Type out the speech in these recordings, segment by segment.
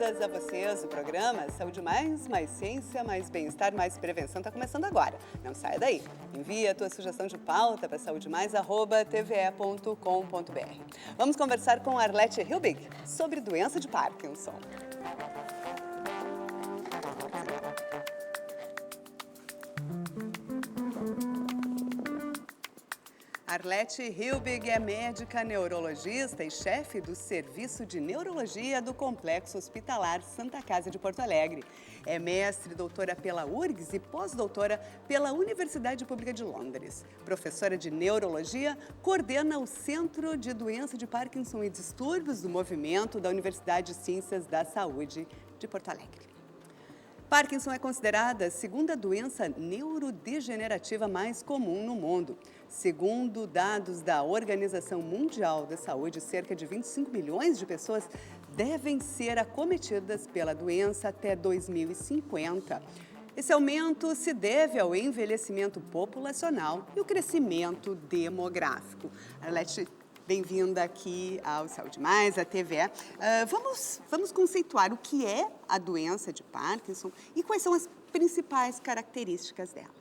boas-vindas a vocês. O programa Saúde Mais Ciência, Mais Bem-Estar, Mais Prevenção está começando agora. Não saia daí. Envie a tua sugestão de pauta para saudemais@tve.com.br. Vamos conversar com Arlete Hilbig sobre doença de Parkinson. Arlete Hilbig é médica neurologista e chefe do Serviço de Neurologia do Complexo Hospitalar Santa Casa de Porto Alegre. É mestre e doutora pela URGS e pós-doutora pela Universidade Pública de Londres. Professora de Neurologia, coordena o Centro de Doença de Parkinson e Distúrbios do Movimento da Universidade de Ciências da Saúde de Porto Alegre. Parkinson é considerada a segunda doença neurodegenerativa mais comum no mundo. Segundo dados da Organização Mundial da Saúde, cerca de 25 milhões de pessoas devem ser acometidas pela doença até 2050. Esse aumento se deve ao envelhecimento populacional e o crescimento demográfico. Arlete, bem-vinda aqui ao Saúde Mais, à TVE. Vamos conceituar o que é a doença de Parkinson e quais são as principais características dela.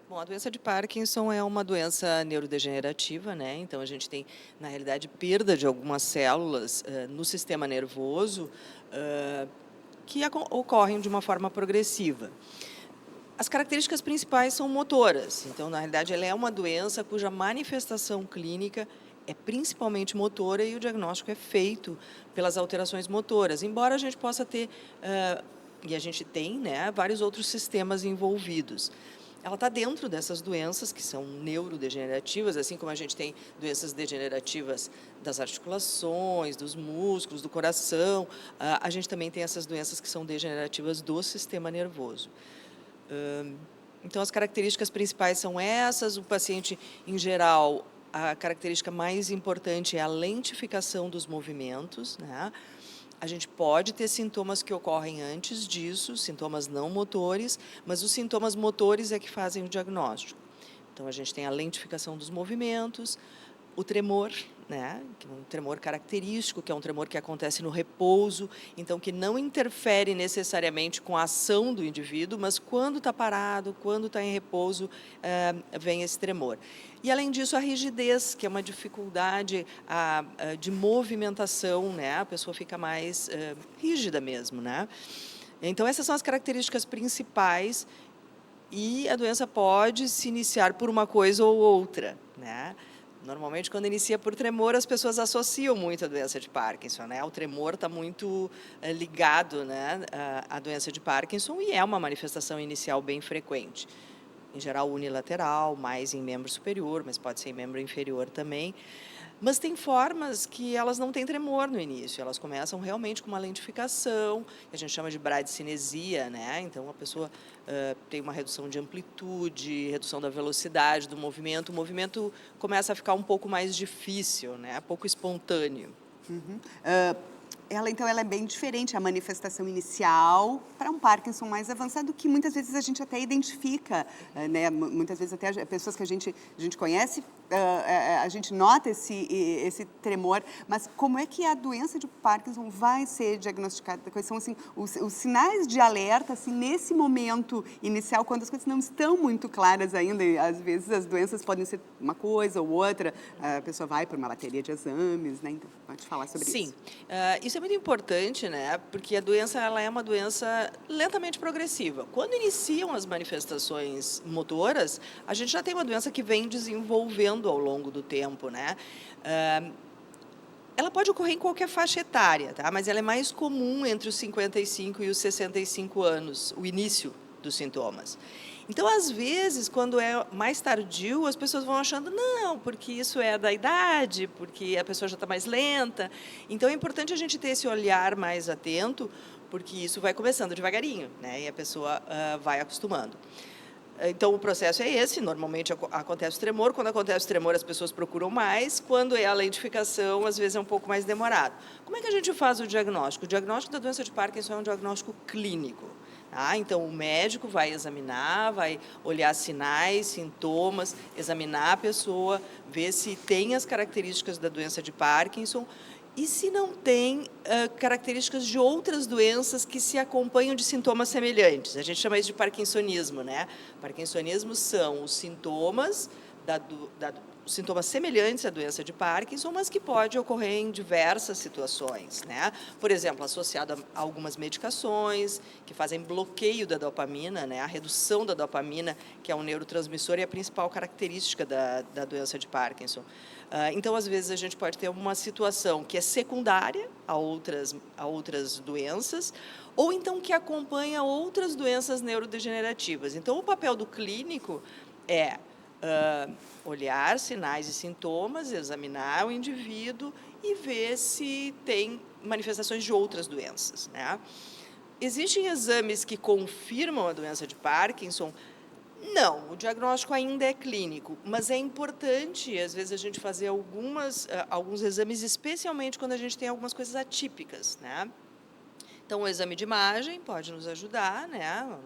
Bom, a doença de Parkinson é uma doença neurodegenerativa, né? Então a gente tem, na realidade, perda de algumas células no sistema nervoso que ocorrem de uma forma progressiva. As características principais são motoras. Então, na realidade, ela é uma doença cuja manifestação clínica é principalmente motora e o diagnóstico é feito pelas alterações motoras, embora a gente possa ter, e a gente tem, né, vários outros sistemas envolvidos. Ela está dentro dessas doenças que são neurodegenerativas, assim como a gente tem doenças degenerativas das articulações, dos músculos, do coração, a gente também tem essas doenças que são degenerativas do sistema nervoso. Então, as características principais são essas. O paciente, em geral, a característica mais importante é a lentificação dos movimentos, né? A gente pode ter sintomas que ocorrem antes disso, sintomas não motores, mas os sintomas motores é que fazem o diagnóstico. Então, a gente tem a lentificação dos movimentos, o tremor, né, que é um tremor característico, que é um tremor que acontece no repouso, então que não interfere necessariamente com a ação do indivíduo, mas quando está parado, quando está em repouso, vem esse tremor. E, além disso, a rigidez, que é uma dificuldade de movimentação, né, a pessoa fica mais rígida mesmo, né? Então, essas são as características principais e a doença pode se iniciar por uma coisa ou outra, né? Normalmente, quando inicia por tremor, as pessoas associam muito a doença de Parkinson, né? O tremor está muito ligado, né, à doença de Parkinson e é uma manifestação inicial bem frequente. Em geral, unilateral, mais em membro superior, mas pode ser em membro inferior também. Mas tem formas que elas não têm tremor no início, elas começam realmente com uma lentificação, que a gente chama de bradicinesia, né? Então, a pessoa tem uma redução de amplitude, redução da velocidade do movimento, o movimento começa a ficar um pouco mais difícil, né? Pouco espontâneo. Uhum. Então, ela é bem diferente, a manifestação inicial para um Parkinson mais avançado, que muitas vezes a gente até identifica, né? Muitas vezes até pessoas que a gente conhece, a gente nota esse tremor, mas como é que a doença de Parkinson vai ser diagnosticada? Quais são, assim, os sinais de alerta, assim, nesse momento inicial, quando as coisas não estão muito claras ainda, e às vezes as doenças podem ser uma coisa ou outra, a pessoa vai por uma bateria de exames, né? Então, pode falar sobre isso. Sim, isso é muito importante, né? Porque a doença ela é uma doença lentamente progressiva. Quando iniciam as manifestações motoras, a gente já tem uma doença que vem desenvolvendo ao longo do tempo, né? Ela pode ocorrer em qualquer faixa etária, tá? Mas ela é mais comum entre os 55 e os 65 anos, o início dos sintomas. Então, às vezes, quando é mais tardio, as pessoas vão achando, não, porque isso é da idade, porque a pessoa já está mais lenta. Então, é importante a gente ter esse olhar mais atento, porque isso vai começando devagarinho, né? E a pessoa vai acostumando. Então, o processo é esse, normalmente acontece o tremor, quando acontece o tremor as pessoas procuram mais, quando é a lentificação, às vezes é um pouco mais demorado. Como é que a gente faz o diagnóstico? O diagnóstico da doença de Parkinson é um diagnóstico clínico. Então, o médico vai examinar, vai olhar sinais, sintomas, examinar a pessoa, ver se tem as características da doença de Parkinson E se não tem características de outras doenças que se acompanham de sintomas semelhantes? A gente chama isso de parkinsonismo, né? Parkinsonismo são os sintomas os sintomas semelhantes à doença de Parkinson, mas que pode ocorrer em diversas situações, né? Por exemplo, associado a algumas medicações que fazem bloqueio da dopamina, né? A redução da dopamina, que é um neurotransmissor e a principal característica da doença de Parkinson. Então, às vezes, a gente pode ter uma situação que é secundária a outras doenças, ou então que acompanha outras doenças neurodegenerativas. Então, o papel do clínico é olhar sinais e sintomas, examinar o indivíduo e ver se tem manifestações de outras doenças, né? Existem exames que confirmam a doença de Parkinson? Não, o diagnóstico ainda é clínico, mas é importante, às vezes, a gente fazer alguns exames, especialmente quando a gente tem algumas coisas atípicas, né? Então, o exame de imagem pode nos ajudar, né?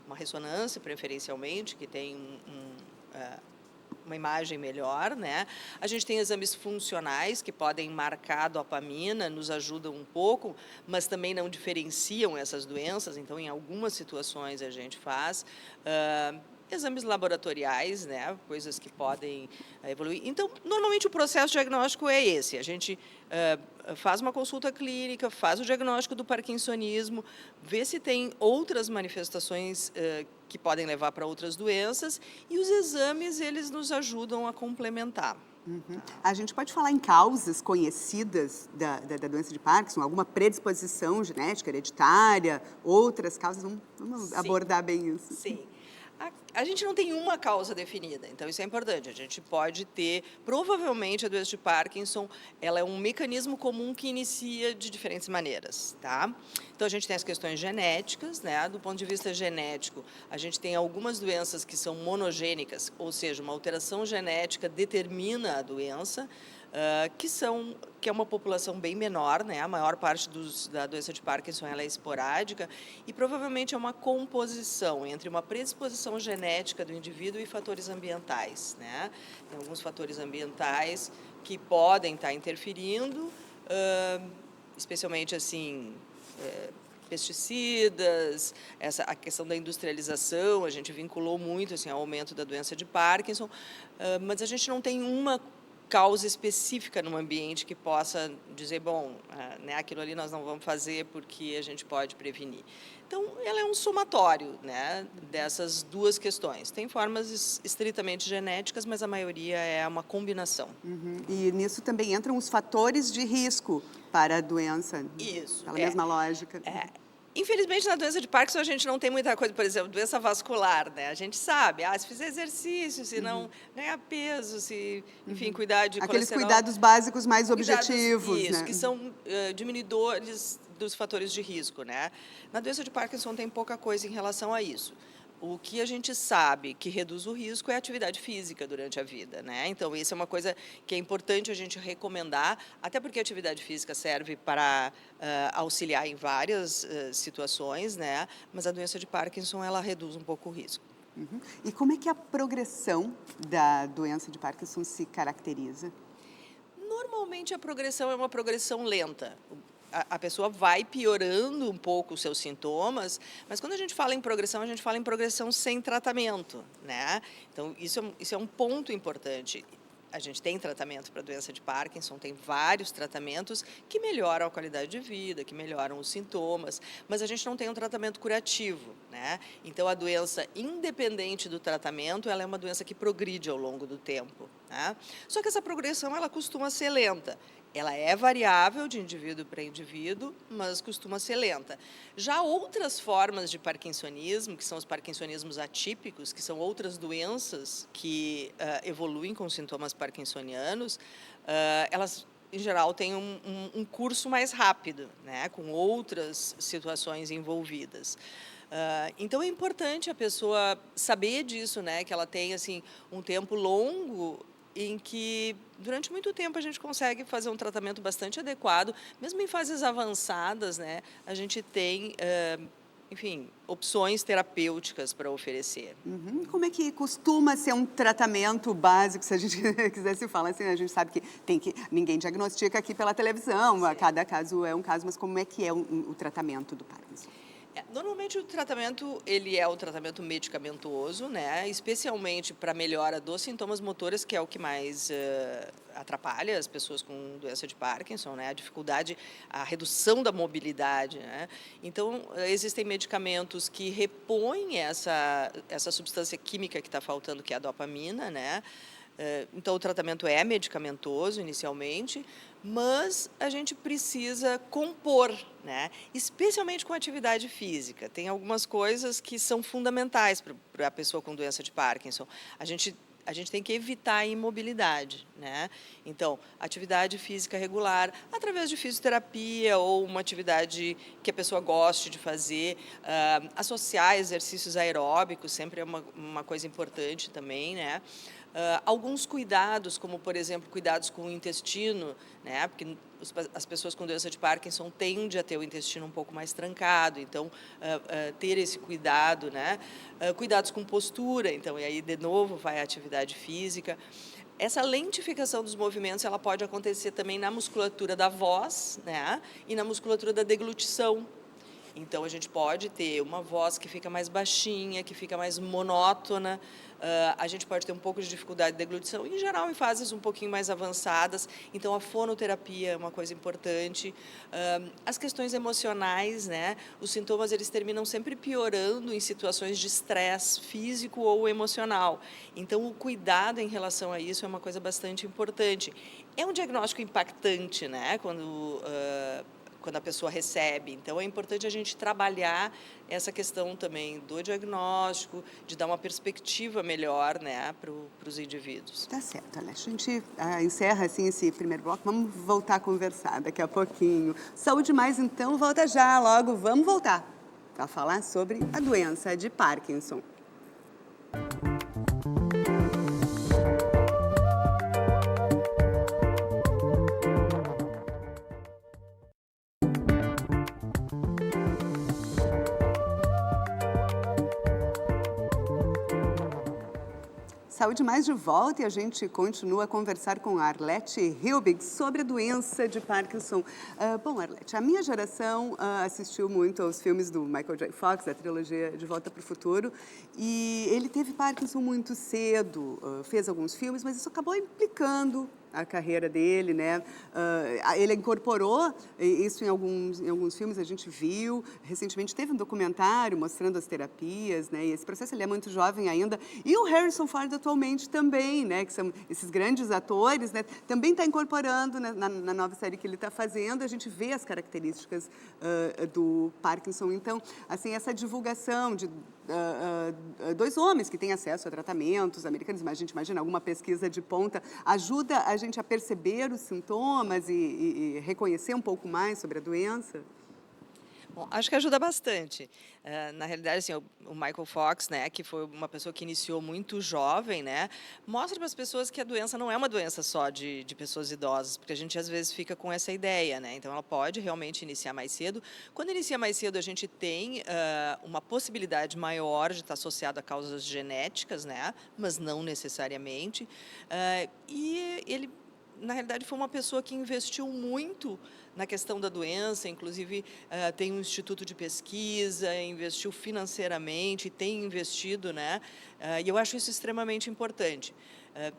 Uma ressonância, preferencialmente, que tem uma imagem melhor, né? A gente tem exames funcionais que podem marcar a dopamina, nos ajudam um pouco, mas também não diferenciam essas doenças, então em algumas situações a gente faz exames laboratoriais, né? Coisas que podem evoluir. Então, normalmente o processo diagnóstico é esse, a gente faz uma consulta clínica, faz o diagnóstico do parkinsonismo, vê se tem outras manifestações que podem levar para outras doenças, e os exames, eles nos ajudam a complementar. Uhum. A gente pode falar em causas conhecidas da doença de Parkinson, alguma predisposição genética, hereditária, outras causas? Vamos abordar bem isso. Sim. A gente não tem uma causa definida, então isso é importante. A gente pode ter, provavelmente, a doença de Parkinson, ela é um mecanismo comum que inicia de diferentes maneiras, tá? Então, a gente tem as questões genéticas, né? Do ponto de vista genético, a gente tem algumas doenças que são monogênicas, ou seja, uma alteração genética determina a doença, que é uma população bem menor, né? A maior parte da doença de Parkinson ela é esporádica e provavelmente é uma composição entre uma predisposição genética do indivíduo e fatores ambientais, né? Tem alguns fatores ambientais que podem estar interferindo, especialmente assim pesticidas, a questão da industrialização, a gente vinculou muito assim, ao aumento da doença de Parkinson, mas a gente não tem uma causa específica no ambiente que possa dizer, bom, né, aquilo ali nós não vamos fazer porque a gente pode prevenir. Então, ela é um somatório, né, dessas duas questões. Tem formas estritamente genéticas, mas a maioria é uma combinação. Uhum. E nisso também entram os fatores de risco para a doença. Isso. Pela mesma lógica. Infelizmente, na doença de Parkinson, a gente não tem muita coisa, por exemplo, doença vascular, né? A gente sabe, se fizer exercício, se não ganhar peso, se, enfim, cuidar de aqueles colesterol. cuidados básicos mais objetivos, Isso, né? que são diminuidores dos fatores de risco, né? Na doença de Parkinson tem pouca coisa em relação a isso. O que a gente sabe que reduz o risco é a atividade física durante a vida, né? Então, isso é uma coisa que é importante a gente recomendar, até porque a atividade física serve para auxiliar em várias situações, né? Mas a doença de Parkinson, ela reduz um pouco o risco. Uhum. E como é que a progressão da doença de Parkinson se caracteriza? Normalmente, a progressão é uma progressão lenta. A pessoa vai piorando um pouco os seus sintomas, mas quando a gente fala em progressão, a gente fala em progressão sem tratamento, né? Então, isso é um ponto importante. A gente tem tratamento para a doença de Parkinson, tem vários tratamentos que melhoram a qualidade de vida, que melhoram os sintomas, mas a gente não tem um tratamento curativo, né? Então, a doença, independente do tratamento, ela é uma doença que progride ao longo do tempo, né? Só que essa progressão, ela costuma ser lenta. Ela é variável de indivíduo para indivíduo, mas costuma ser lenta. Já outras formas de parkinsonismo, que são os parkinsonismos atípicos, que são outras doenças que evoluem com sintomas parkinsonianos, elas, em geral, têm um curso mais rápido, né, com outras situações envolvidas. Então, é importante a pessoa saber disso, né, que ela tem assim, um tempo longo em que, durante muito tempo, a gente consegue fazer um tratamento bastante adequado, mesmo em fases avançadas, né, a gente tem enfim, opções terapêuticas para oferecer. Uhum. Como é que costuma ser um tratamento básico, se a gente quisesse falar assim, a gente sabe que ninguém diagnostica aqui pela televisão, cada caso é um caso, mas como é que é o tratamento do Parkinson? Normalmente o tratamento, ele é o tratamento medicamentoso, né? Especialmente para melhora dos sintomas motores, que é o que mais atrapalha as pessoas com doença de Parkinson, né? A dificuldade, a redução da mobilidade, né? Então, existem medicamentos que repõem essa substância química que está faltando, que é a dopamina, né? Então, o tratamento é medicamentoso inicialmente, mas a gente precisa compor, né? Especialmente com atividade física. Tem algumas coisas que são fundamentais para a pessoa com doença de Parkinson. A gente tem que evitar a imobilidade, né? Então, atividade física regular, através de fisioterapia ou uma atividade que a pessoa goste de fazer, associar exercícios aeróbicos, sempre é uma coisa importante também, né? Alguns cuidados, como, por exemplo, cuidados com o intestino, né? Porque as pessoas com doença de Parkinson tendem a ter o intestino um pouco mais trancado, então, ter esse cuidado, né? Cuidados com postura, então, e aí, de novo, vai a atividade física. Essa lentificação dos movimentos, ela pode acontecer também na musculatura da voz, né? E na musculatura da deglutição. Então, a gente pode ter uma voz que fica mais baixinha, que fica mais monótona, a gente pode ter um pouco de dificuldade de deglutição, em geral, em fases um pouquinho mais avançadas. Então, a fonoterapia é uma coisa importante. As questões emocionais, né? Os sintomas, eles terminam sempre piorando em situações de estresse físico ou emocional. Então, o cuidado em relação a isso é uma coisa bastante importante. É um diagnóstico impactante, né? Quando a pessoa recebe. Então, é importante a gente trabalhar essa questão também do diagnóstico, de dar uma perspectiva melhor, né, para os indivíduos. Tá certo, Alex. A gente encerra assim esse primeiro bloco. Vamos voltar a conversar daqui a pouquinho. Saúde Mais, então, volta já logo. Vamos voltar para falar sobre a doença de Parkinson. Saúde Mais de volta e a gente continua a conversar com a Arlete Hilbig sobre a doença de Parkinson. Bom, Arlete, a minha geração assistiu muito aos filmes do Michael J. Fox, da trilogia De Volta para o Futuro, e ele teve Parkinson muito cedo, fez alguns filmes, mas isso acabou implicando a carreira dele, né? Ele incorporou isso em alguns filmes, a gente viu. Recentemente teve um documentário mostrando as terapias, né? E esse processo, ele é muito jovem ainda. E o Harrison Ford atualmente também, né? Que são esses grandes atores, né? Também está incorporando, né? Na nova série que ele está fazendo, a gente vê as características do Parkinson. Então, assim, essa divulgação de dois homens que têm acesso a tratamentos americanos, mas a gente imagina alguma pesquisa de ponta, ajuda a gente a perceber os sintomas e reconhecer um pouco mais sobre a doença? Bom, acho que ajuda bastante. Na realidade, assim, o Michael Fox, né, que foi uma pessoa que iniciou muito jovem, né, mostra para as pessoas que a doença não é uma doença só de pessoas idosas, porque a gente às vezes fica com essa ideia, né, então ela pode realmente iniciar mais cedo. Quando inicia mais cedo, a gente tem uma possibilidade maior de estar associado a causas genéticas, né, mas não necessariamente. E ele, na realidade, foi uma pessoa que investiu muito na questão da doença, inclusive tem um instituto de pesquisa, investiu financeiramente, tem investido, né? E eu acho isso extremamente importante.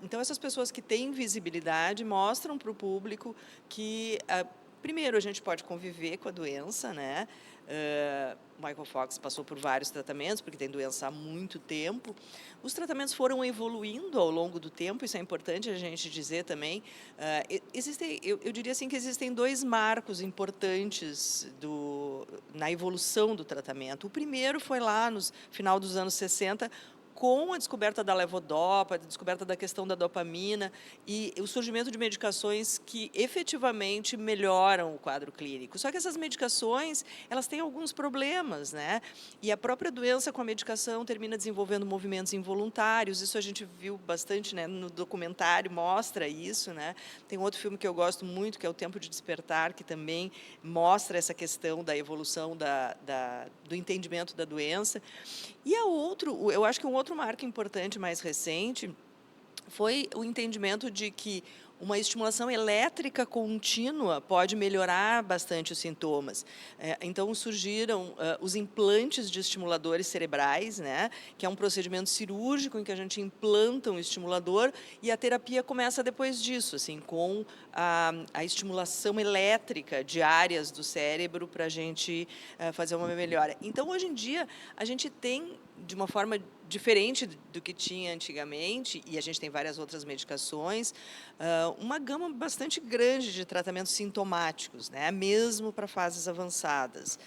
Então, essas pessoas que têm visibilidade mostram para o público que, primeiro, a gente pode conviver com a doença, né? Michael Fox passou por vários tratamentos, porque tem doença há muito tempo. Os tratamentos foram evoluindo ao longo do tempo, isso é importante a gente dizer também. Eu diria assim que existem dois marcos importantes na evolução do tratamento. O primeiro foi lá no final dos anos 60, com a descoberta da levodopa, a descoberta da questão da dopamina e o surgimento de medicações que efetivamente melhoram o quadro clínico. Só que essas medicações, elas têm alguns problemas, né? E a própria doença com a medicação termina desenvolvendo movimentos involuntários. Isso a gente viu bastante, né, no documentário, mostra isso, né? Tem um outro filme que eu gosto muito, que é O Tempo de Despertar, que também mostra essa questão da evolução do entendimento da doença. E eu acho que um outro marco importante mais recente foi o entendimento de que uma estimulação elétrica contínua pode melhorar bastante os sintomas. Então, surgiram os implantes de estimuladores cerebrais, né, que é um procedimento cirúrgico em que a gente implanta um estimulador e a terapia começa depois disso, assim, com a estimulação elétrica de áreas do cérebro para a gente fazer uma melhora. Então, hoje em dia, a gente tem, de uma forma diferente do que tinha antigamente, e a gente tem várias outras medicações, uma gama bastante grande de tratamentos sintomáticos, né? Mesmo para fases avançadas.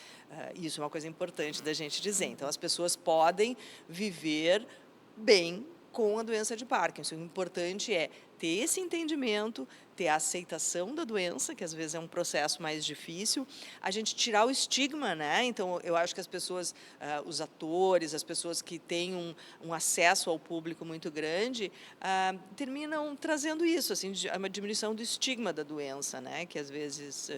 Isso é uma coisa importante da gente dizer. Então, as pessoas podem viver bem com a doença de Parkinson. O importante é ter esse entendimento, ter a aceitação da doença, que às vezes é um processo mais difícil, a gente tirar o estigma, né? Então, eu acho que as pessoas, os atores, as pessoas que têm um acesso ao público muito grande, terminam trazendo isso, assim, uma diminuição do estigma da doença, né? Que às vezes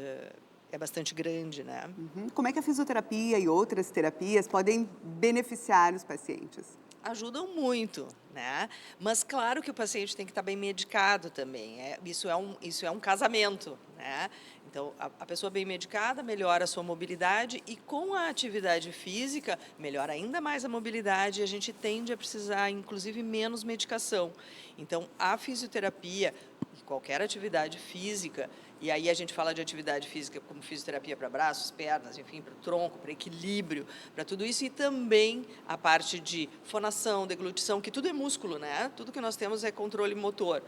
é bastante grande, né? Como é que a fisioterapia e outras terapias podem beneficiar os pacientes? Ajudam muito, né? Mas claro que o paciente tem que estar bem medicado também. Isso é um casamento, né? Então, a pessoa bem medicada melhora a sua mobilidade e com a atividade física melhora ainda mais a mobilidade e a gente tende a precisar, inclusive, menos medicação. Então, a fisioterapia e qualquer atividade física, e aí a gente fala de atividade física como fisioterapia para braços, pernas, enfim, para o tronco, para equilíbrio, para tudo isso, e também a parte de fonação, deglutição, que tudo é músculo, né? Tudo que nós temos é controle motor.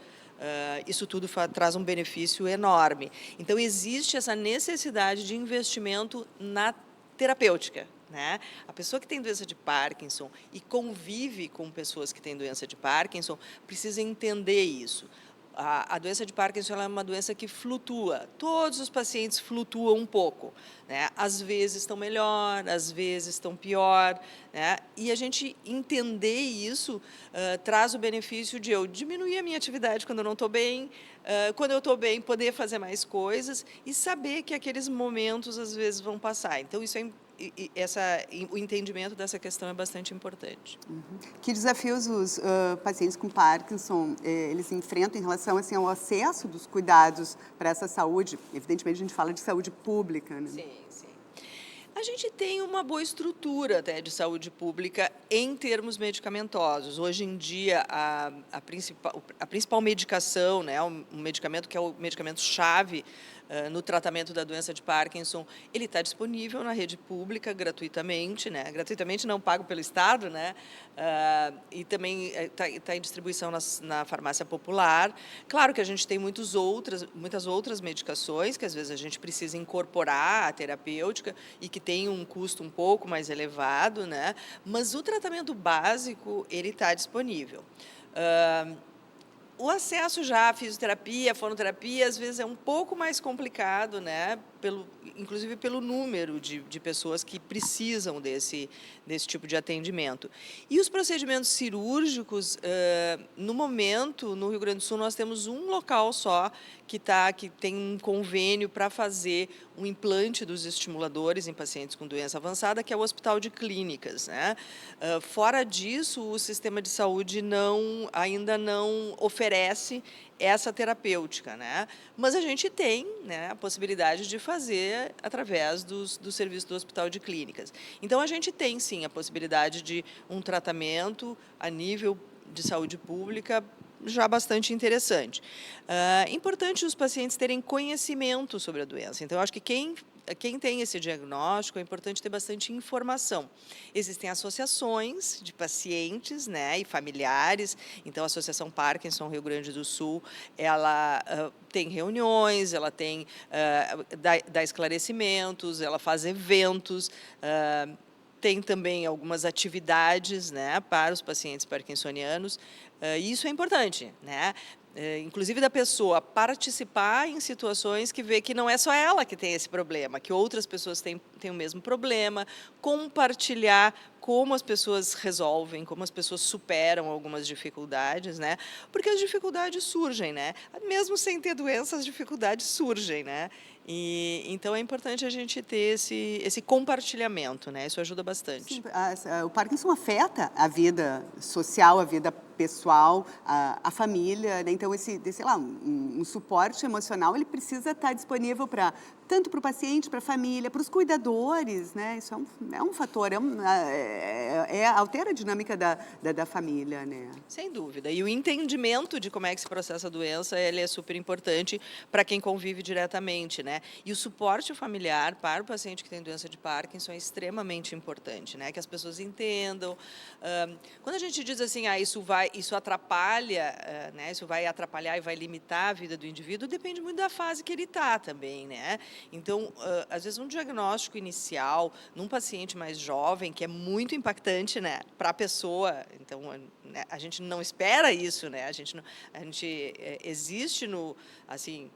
Isso tudo traz um benefício enorme. Então, existe essa necessidade de investimento na terapêutica, né? A pessoa que tem doença de Parkinson e convive com pessoas que têm doença de Parkinson precisa entender isso. A doença de Parkinson ela é uma doença que flutua. Todos os pacientes flutuam um pouco, né? Às vezes estão melhor, às vezes estão pior, né? E a gente entender isso traz o benefício de eu diminuir a minha atividade quando eu não estou bem, quando eu estou bem, poder fazer mais coisas e saber que aqueles momentos às vezes vão passar. Então, isso o entendimento dessa questão é bastante importante. Que desafios os pacientes com Parkinson eles enfrentam em relação assim, ao acesso dos cuidados para essa saúde? Evidentemente, a gente fala de saúde pública, né? Sim, sim. A gente tem uma boa estrutura até de saúde pública em termos medicamentosos. Hoje em dia, a principal medicação, né, um medicamento que é o medicamento-chave no tratamento da doença de Parkinson, ele está disponível na rede pública gratuitamente, né? Gratuitamente não pago pelo Estado, né? E também está em distribuição na farmácia popular. Claro que a gente tem muitas outras medicações que às vezes a gente precisa incorporar à terapêutica e que tem um custo um pouco mais elevado, né? Mas o tratamento básico, ele está disponível. O acesso já à fisioterapia, à fonoterapia, às vezes é um pouco mais complicado, né? Inclusive pelo número de pessoas que precisam desse tipo de atendimento. E os procedimentos cirúrgicos, no momento, no Rio Grande do Sul, nós temos um local só que tem um convênio para fazer um implante dos estimuladores em pacientes com doença avançada, que é o Hospital de Clínicas, né? Fora disso, o sistema de saúde ainda não oferece essa terapêutica, né? Mas a gente tem, né, a possibilidade de fazer através do serviço do Hospital de Clínicas. Então, a gente tem, sim, a possibilidade de um tratamento a nível de saúde pública já bastante interessante. Importante os pacientes terem conhecimento sobre a doença. Então, eu acho que quem tem esse diagnóstico, é importante ter bastante informação. Existem associações de pacientes, né, e familiares. Então, a Associação Parkinson Rio Grande do Sul, ela tem reuniões, ela dá esclarecimentos, ela faz eventos, tem também algumas atividades, né, para os pacientes parkinsonianos, e isso é importante, né? Inclusive da pessoa participar em situações que vê que não é só ela que tem esse problema, que outras pessoas têm o mesmo problema, compartilhar como as pessoas resolvem, como as pessoas superam algumas dificuldades, né? Porque as dificuldades surgem, né? Mesmo sem ter doença, as dificuldades surgem, né? E então é importante a gente ter esse compartilhamento, né? Isso ajuda bastante. Sim, o Parkinson afeta a vida social, a vida pessoal, a família, né? Então sei lá, um suporte emocional, ele precisa estar disponível tanto para o paciente, para a família, para os cuidadores, né? Isso é um fator, altera a dinâmica da família, né? Sem dúvida. E o entendimento de como é que se processa a doença, ele é super importante para quem convive diretamente, né? E o suporte familiar para o paciente que tem doença de Parkinson é extremamente importante, né? Que as pessoas entendam. Quando a gente diz assim, isso atrapalha, né? Isso vai atrapalhar e vai limitar a vida do indivíduo, depende muito da fase que ele está também, né? Então, às vezes um diagnóstico inicial num paciente mais jovem, que é muito impactante, né, para a pessoa, então, né, a gente não espera isso, né? Existe assim,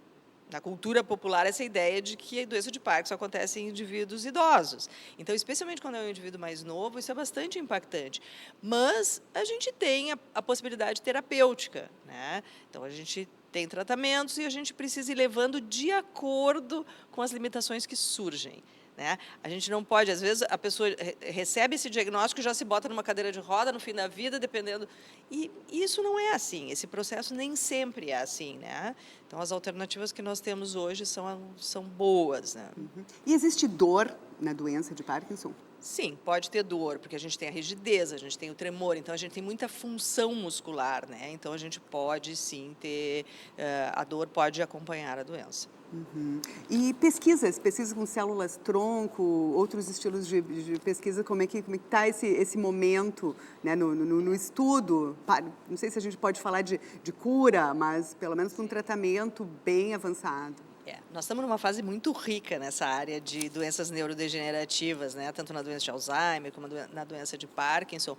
na cultura popular essa ideia de que a doença de Parkinson acontece em indivíduos idosos. Então, especialmente quando é um indivíduo mais novo, isso é bastante impactante. Mas a gente tem a possibilidade terapêutica, né? Então, a gente tem tratamentos e a gente precisa ir levando de acordo com as limitações que surgem, né? A gente não pode, às vezes, a pessoa recebe esse diagnóstico e já se bota numa cadeira de roda no fim da vida, dependendo... E isso não é assim, esse processo nem sempre é assim, né? Então, as alternativas que nós temos hoje são boas, né? Uhum. E existe dor na doença de Parkinson? Sim, pode ter dor, porque a gente tem a rigidez, a gente tem o tremor, então a gente tem muita função muscular, né? Então, a gente pode, sim, ter... a dor pode acompanhar a doença. Uhum. E pesquisas com células-tronco, outros estilos de pesquisa, como é que está esse momento, né, no estudo? Não sei se a gente pode falar de cura, mas pelo menos com um tratamento bem avançado. Nós estamos numa fase muito rica nessa área de doenças neurodegenerativas, né? Tanto na doença de Alzheimer como na doença de Parkinson,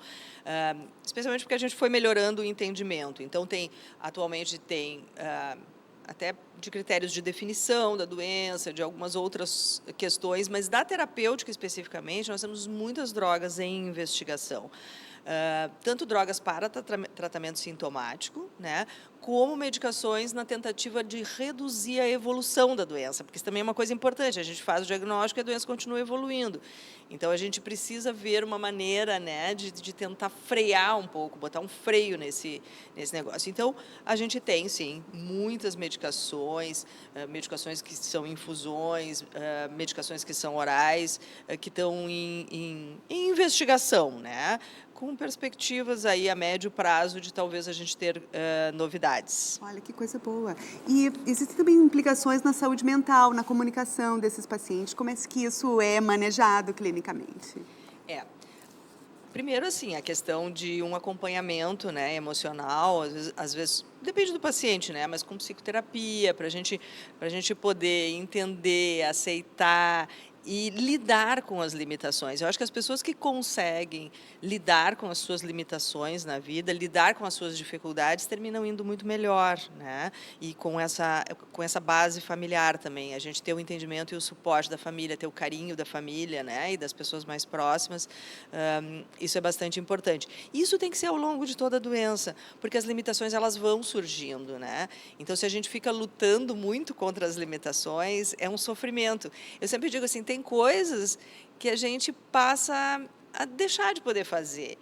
especialmente porque a gente foi melhorando o entendimento. Então, atualmente tem até de critérios de definição da doença, de algumas outras questões, mas da terapêutica especificamente, nós temos muitas drogas em investigação. Tanto drogas para tratamento sintomático, né, como medicações na tentativa de reduzir a evolução da doença, porque isso também é uma coisa importante, a gente faz o diagnóstico e a doença continua evoluindo. Então, a gente precisa ver uma maneira, né, de tentar frear um pouco, botar um freio nesse negócio. Então, a gente tem, sim, muitas medicações, medicações que são infusões, medicações que são orais, que estão em investigação, né, com perspectivas aí a médio prazo de talvez a gente ter novidades. Olha, que coisa boa. E existem também implicações na saúde mental, na comunicação desses pacientes. Como é que isso é manejado clinicamente? Primeiro, assim, a questão de um acompanhamento, né, emocional, às vezes depende do paciente, né, mas com psicoterapia, para a gente poder entender, aceitar e lidar com as limitações. Eu acho que as pessoas que conseguem lidar com as suas limitações na vida, lidar com as suas dificuldades, terminam indo muito melhor, né? E com essa base familiar também, a gente ter o entendimento e o suporte da família, ter o carinho da família, né? E das pessoas mais próximas, isso é bastante importante. Isso tem que ser ao longo de toda a doença, porque as limitações elas vão surgindo, né? Então, se a gente fica lutando muito contra as limitações, é um sofrimento. Eu sempre digo assim, tem coisas que a gente passa a deixar de poder fazer.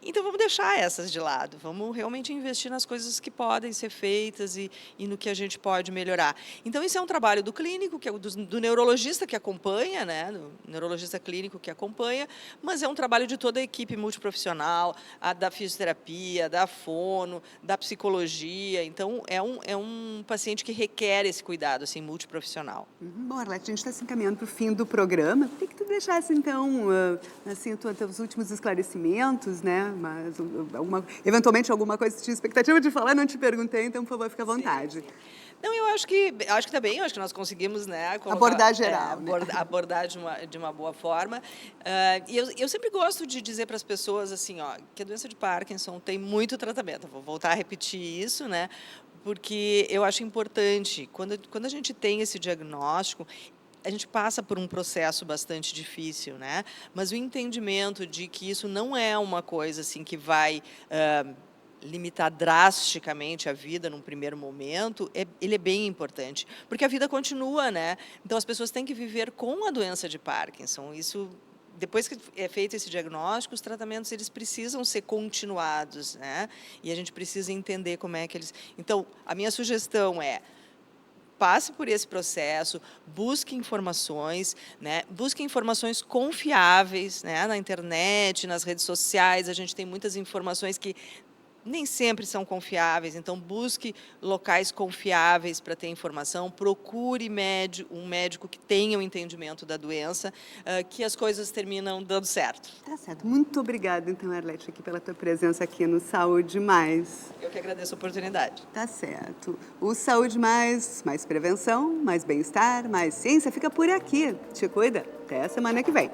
Então, vamos deixar essas de lado, vamos realmente investir nas coisas que podem ser feitas e no que a gente pode melhorar. Então, isso é um trabalho do clínico, que é do neurologista que acompanha, né, do neurologista clínico que acompanha, mas é um trabalho de toda a equipe multiprofissional, da fisioterapia, da fono, da psicologia. Então, é um paciente que requer esse cuidado assim, multiprofissional. Bom, Arlete, a gente está se encaminhando para o fim do programa. Tem que tu deixasse, então, assim, os últimos esclarecimentos, né? Mas, eventualmente, alguma coisa que tinha expectativa de falar, não te perguntei, então, por favor, fica à vontade. Sim. Não, eu acho que está bem, eu acho que nós conseguimos, né, Abordar geral, né? abordar de uma boa forma. E eu sempre gosto de dizer para as pessoas assim, ó, que a doença de Parkinson tem muito tratamento. Eu vou voltar a repetir isso, né? Porque eu acho importante, quando a gente tem esse diagnóstico, a gente passa por um processo bastante difícil, né? Mas o entendimento de que isso não é uma coisa assim que vai limitar drasticamente a vida num primeiro momento, ele é bem importante, porque a vida continua, né? Então as pessoas têm que viver com a doença de Parkinson. Isso, depois que é feito esse diagnóstico, os tratamentos eles precisam ser continuados, né? E a gente precisa entender como é que eles. Então, a minha sugestão é: passe por esse processo, busque informações, né? Busque informações confiáveis, né? Na internet, nas redes sociais, a gente tem muitas informações que nem sempre são confiáveis, então busque locais confiáveis para ter informação, procure um médico que tenha o entendimento da doença, que as coisas terminam dando certo. Tá certo. Muito obrigada, então, Arlete, aqui pela tua presença aqui no Saúde Mais. Eu que agradeço a oportunidade. Tá certo. O Saúde mais prevenção, mais bem-estar, mais ciência, fica por aqui. Te cuida. Até a semana que vem.